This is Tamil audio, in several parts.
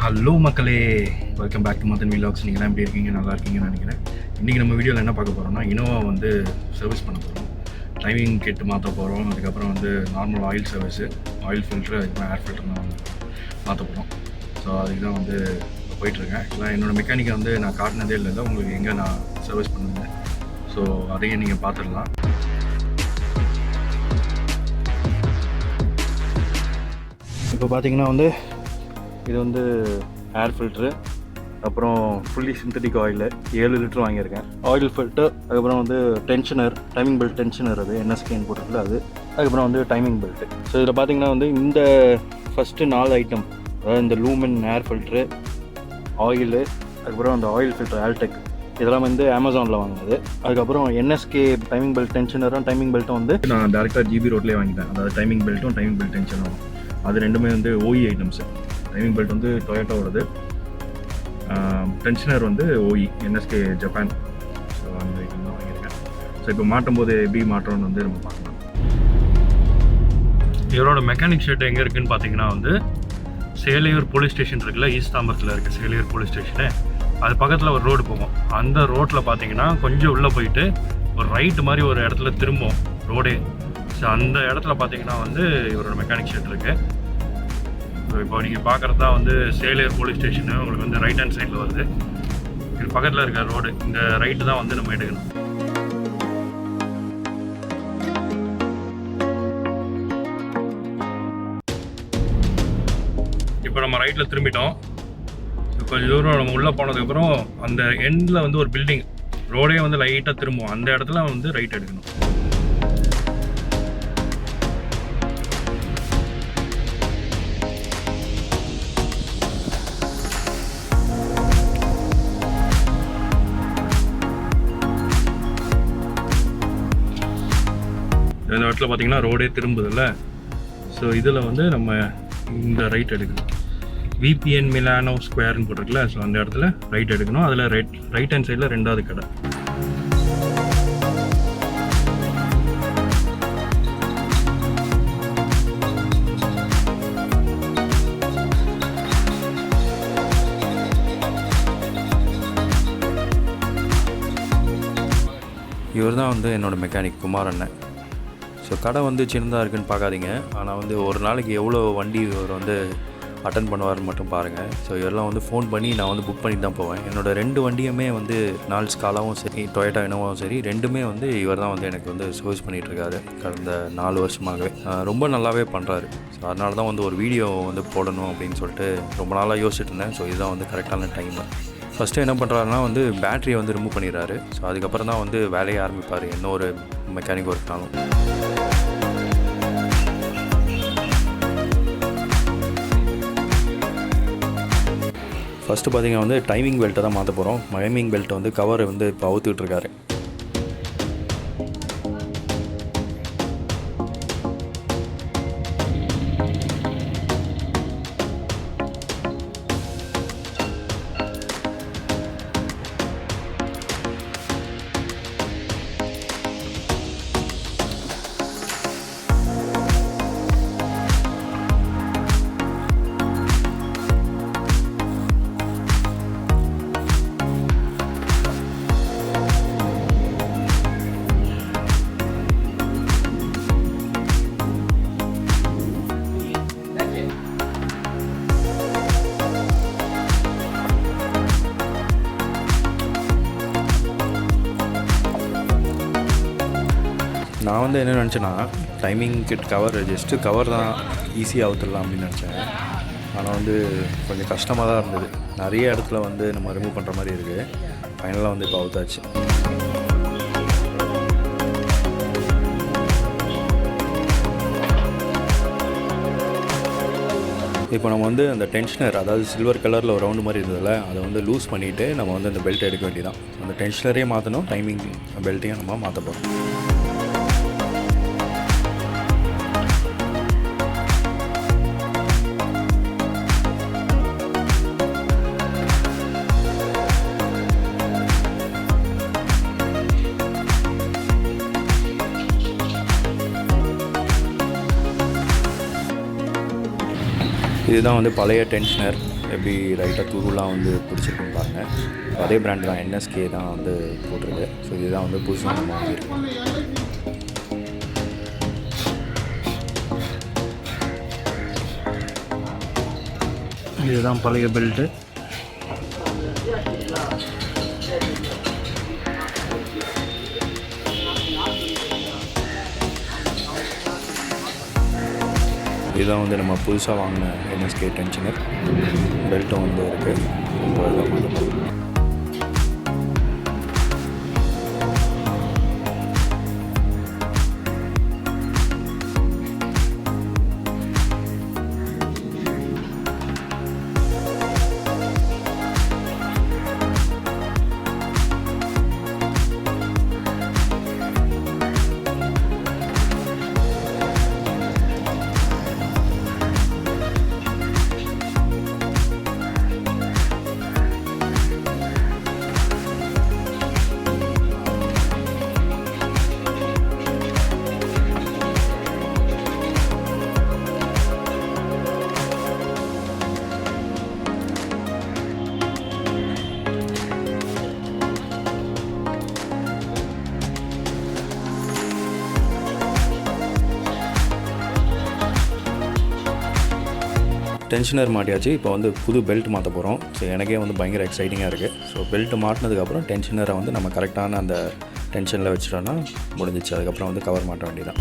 ஹலோ மக்களே, welcome back to Madan vlogs. நீங்களாம் எப்படி இருக்கீங்க? நல்லா இருக்கீங்கன்னு நினைக்கிறேன். இன்றைக்கி நம்ம வீடியோவில் என்ன பார்க்க போகிறோம்னா, இனோவா வந்து சர்வீஸ் பண்ண போகிறோம். டைமிங் கிட் மாற்ற போகிறோம். அதுக்கப்புறம் வந்து normal oil service, oil filter, அதுக்கப்புறம் ஏர் ஃபில்டர்லாம் மாற்ற போகிறோம். ஸோ அதுக்கு தான் வந்து போயிட்டுருக்கேன். ஆக்சுவலாக என்னோடய மெக்கானிக்கை வந்து நான் காட்டினதே இல்லை, உங்களுக்கு எங்கே நான் சர்வீஸ் பண்ணுவேன். ஸோ அதையும் நீங்கள் பார்த்துடலாம். இப்போ பார்த்தீங்கன்னா வந்து இது வந்து ஏர் ஃபில்ட்ரு, அப்புறம் ஃபுல்லி சிந்தட்டிக் ஆயில் 7 லிட்டர் வாங்கியிருக்கேன். ஆயில் ஃபில்டர், அதுக்கப்புறம் வந்து டென்ஷனர், டைமிங் பெல்ட் டென்ஷனர், அது என்எஸ்கேன்னு போட்டுருக்குல்ல அது, அதுக்கப்புறம் வந்து டைமிங் பெல்ட்டு. ஸோ இதில் பார்த்தீங்கன்னா வந்து இந்த ஃபஸ்ட்டு 4 ஐட்டம், அதாவது இந்த லூமென் ஏர் ஃபில்ட்ரு, ஆயிலு, அதுக்கப்புறம் அந்த ஆயில் ஃபில்டர் ஆல்டெக், இதெல்லாம் வந்து அமேசானில் வாங்கினது. அதுக்கப்புறம் என்எஸ்கே டைமிங் பெல்ட் டென்ஷனரும் டைமிங் பெல்ட்டும் வந்து நான் டேரெக்டாக ஜிபி ரோட்லேயே வாங்கிட்டேன். அதாவது டைமிங் பெல்ட்டும் டைமிங் பெல்ட் டென்ஷனரும் அது ரெண்டுமே வந்து ஓஇ ஐட்டம்ஸு. டைமிங் பெல்ட் வந்து டொயோட்டாவோடது, டென்ஷனர் வந்து ஓஇ என்எஸ்கே ஜப்பான். ஸோ அந்த ஐட்டம் தான் வாங்கியிருக்கேன். ஸோ இப்போ மாட்டும் போது எப்படி மாற்றோன்னு வந்து நம்ம பார்க்கலாம். இவரோட மெக்கானிக் ஷெட் எங்கே இருக்குதுன்னு பார்த்தீங்கன்னா வந்து சேலையூர் போலீஸ் ஸ்டேஷன் இருக்குல்ல, ஈஸ்ட் தாம்பரத்தில் இருக்க சேலையூர் போலீஸ் ஸ்டேஷனு, அது பக்கத்தில் ஒரு ரோடு போகும். அந்த ரோட்டில் பார்த்தீங்கன்னா கொஞ்சம் உள்ளே போயிட்டு ஒரு ரைட்டு மாதிரி ஒரு இடத்துல திரும்பும் ரோடே. ஸோ அந்த இடத்துல பார்த்தீங்கன்னா வந்து இவரோட மெக்கானிக் ஷெட் இருக்குது. ஸோ இப்போ நீங்கள் பார்க்குறது தான் வந்து சேலையூர் போலீஸ் ஸ்டேஷனு. உங்களுக்கு வந்து ரைட் ஹேண்ட் சைடில் வருது. இது பக்கத்தில் இருக்க ரோடு, இந்த ரைட்டு தான் வந்து நம்ம எடுக்கணும். இப்போ நம்ம ரைட்டில் திரும்பிட்டோம். கொஞ்சம் தூரம் நம்ம உள்ளே போனதுக்கப்புறம் அந்த எண்டில் வந்து ஒரு பில்டிங், ரோடே வந்து லைட்டாக திரும்பும். அந்த இடத்துல வந்து ரைட் எடுக்கணும். இந்த இடத்துல பார்த்தீங்கன்னா ரோடே திரும்புதில்ல. ஸோ இதில் வந்து நம்ம இந்த ரைட் எடுக்கணும். விபிஎன் மிலானோ ஸ்கொயர்னு போட்டிருக்குல்ல, ஸோ அந்த இடத்துல ரைட் எடுக்கணும். அதில் ரைட் ஹேண்ட் சைடில் 2வது கடை. இவர் தான் வந்து என்னோடய மெக்கானிக் குமார் அண்ணன். ஸோ கடை வந்து சின்னதாக இருக்குதுன்னு பார்க்காதீங்க, ஆனால் வந்து ஒரு நாளைக்கு எவ்வளோ வண்டி இவர் வந்து அட்டன் பண்ணுவார்னு மட்டும் பாருங்கள். ஸோ இதெல்லாம் வந்து ஃபோன் பண்ணி நான் வந்து புக் பண்ணி தான் போவேன். என்னோடய 2 வண்டியுமே வந்து நால் ஸ்காலாவும் சரி, டொயோட்டா இனோவாவும் சரி, ரெண்டுமே வந்து இவர் தான் வந்து எனக்கு வந்து சர்வீஸ் பண்ணிகிட்ருக்காரு கடந்த 4 வருஷமாகவே. ரொம்ப நல்லாவே பண்ணுறாரு. ஸோ அதனால தான் வந்து ஒரு வீடியோ வந்து போடணும் அப்படின்னு சொல்லிட்டு ரொம்ப நாளாக யோசிச்சுட்டு இருந்தேன். ஸோ இதுதான் வந்து கரெக்டான டைமு. ஃபஸ்ட்டு என்ன பண்ணுறாருனா வந்து பேட்டரியை வந்து ரிமூவ் பண்ணிடுறாரு. ஸோ அதுக்கப்புறம் தான் வந்து வேலையை ஆரம்பிப்பார், என்ன ஒரு மெக்கானிக் ஒர்க்னாலும். ஃபஸ்ட்டு பார்த்திங்கன்னா வந்து டைமிங் பெல்ட்டை தான் மாற்ற போகிறோம். டைமிங் பெல்ட்டை வந்து கவர் வந்து இப்போ அவுத்துக்கிட்டுருக்காரு. நான் வந்து என்ன நினச்சேன்னா, timing kit cover just cover தான், ஈஸியாக அவுத்துடலாம் அப்படின்னு நினச்சேன். ஆனால் வந்து கொஞ்சம் கஷ்டமாக தான் இருந்தது. நிறைய இடத்துல வந்து நம்ம ரிமூவ் பண்ணுற மாதிரி இருக்குது. ஃபைனலாக வந்து இப்போ அவுத்தாச்சு. இப்போ நம்ம வந்து அந்த டென்ஷனர், அதாவது சில்வர் கலரில் ஒரு ரவுண்டு மாதிரி இருந்ததில்ல, அதை வந்து லூஸ் பண்ணிவிட்டு நம்ம வந்து அந்த பெல்ட் எடுக்க வேண்டியதான். அந்த டென்ஷனரே மாற்றணும், டைமிங் பெல்ட்டையும் நம்ம மாற்ற போகிறோம். இதுதான் வந்து பழைய டென்ஷனர், எப்படி ரைட்டாக துருலாம் வந்து பிடிச்சிருக்குன்னு பாருங்கள். அதே பிராண்ட் தான், NSK தான் வந்து போட்டிருக்கு. ஸோ இதுதான் வந்து புதுசாக நம்ம வாங்கியிருக்கோம். இதுதான் பழைய பெல்ட்டு. இதுதான் வந்து நம்ம புதுசாக வாங்கின NSK டென்ஷனர். பெல்ட்டும் வந்து இருக்குது. டென்ஷனர் மாட்டியாச்சு. இப்போ வந்து புது பெல்ட் மாற்ற போகிறோம். ஸோ எனக்கே வந்து பயங்கர எக்ஸைட்டிங்காக இருக்குது. ஸோ பெல்ட் மாட்டினதுக்கப்புறம் டென்ஷனரை வந்து நம்ம கரெக்டான அந்த டென்ஷனில் வச்சிட்டோன்னா முடிஞ்சிச்சு. அதுக்கப்புறம் வந்து கவர் மாட்ட வேண்டியதான்.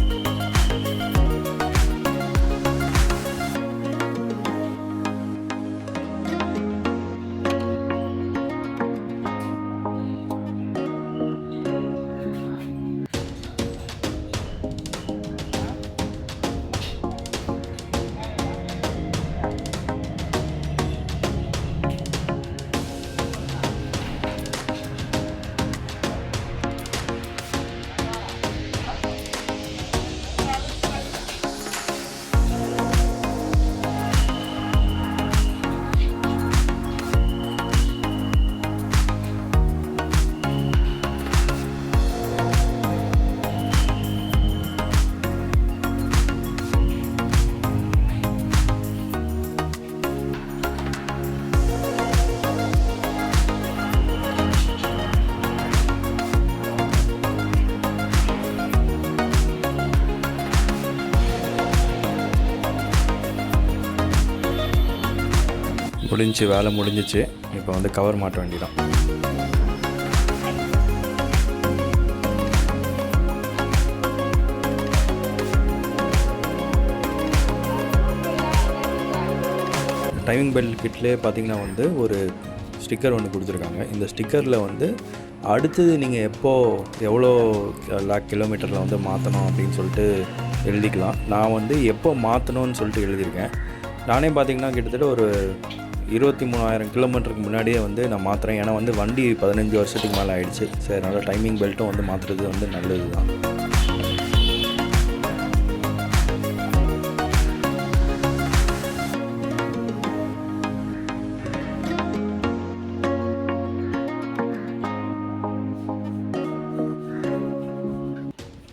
வேலை முடிஞ்சிச்சு. இப்போ வந்து கவர் மாட்ட வேண்டியதான். டைமிங் பெல்ட் கிட்லேயே பார்த்திங்கன்னா வந்து ஒரு ஸ்டிக்கர் ஒன்று கொடுத்துருக்காங்க. இந்த ஸ்டிக்கரில் வந்து அடுத்தது நீங்கள் எவ்வளோ லாக் கிலோமீட்டரில் வந்து மாற்றணும் அப்படின்னு சொல்லிட்டு எழுதிக்கலாம். நான் வந்து எப்போ மாற்றணும்னு சொல்லிட்டு எழுதியிருக்கேன். நானே பார்த்திங்கன்னா கிட்டத்தட்ட ஒரு 23,000 கிலோமீட்டருக்கு முன்னாடியே வந்து நான் மாற்றுறேன். ஏன்னா வந்து வண்டி 15 வருஷத்துக்கு மேலே ஆகிடுச்சு. சரி, அதனால் டைமிங் பெல்ட்டும் வந்து மாற்றுறது வந்து நல்லது தான்.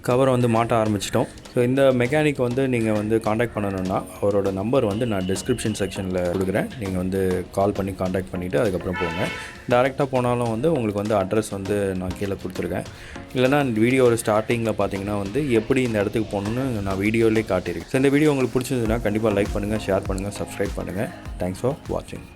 கவரை வந்து மாட்ட ஆரம்பிச்சிட்டோம். ஸோ இந்த மெக்கானிக் வந்து நீங்கள் வந்து காண்டாக்ட் பண்ணணுன்னா அவரோட நம்பர் வந்து நான் டிஸ்கிரிப்ஷன் செக்ஷனில் கொடுக்குறேன். நீங்கள் வந்து கால் பண்ணி காண்டாக்ட் பண்ணிவிட்டு அதுக்கப்புறம் போங்க. டேரெக்டாக போனாலும் வந்து உங்களுக்கு வந்து அட்ரஸ் வந்து நான் கீழே கொடுத்துருக்கேன். இல்லைனா வீடியோவோட ஸ்டார்டிங்கில் பார்த்தீங்கன்னா வந்து எப்படி இந்த இடத்துக்கு போகணுன்னு நான் வீடியோவிலே காட்டியிருக்கேன். ஸோ இந்த வீடியோ உங்களுக்கு பிடிச்சிருந்ததுன்னா கண்டிப்பாக லைக் பண்ணுங்கள், ஷேர் பண்ணுங்கள், சப்ஸ்கிரைப் பண்ணுங்கள். தேங்க்ஸ் ஃபார் வாட்சிங்.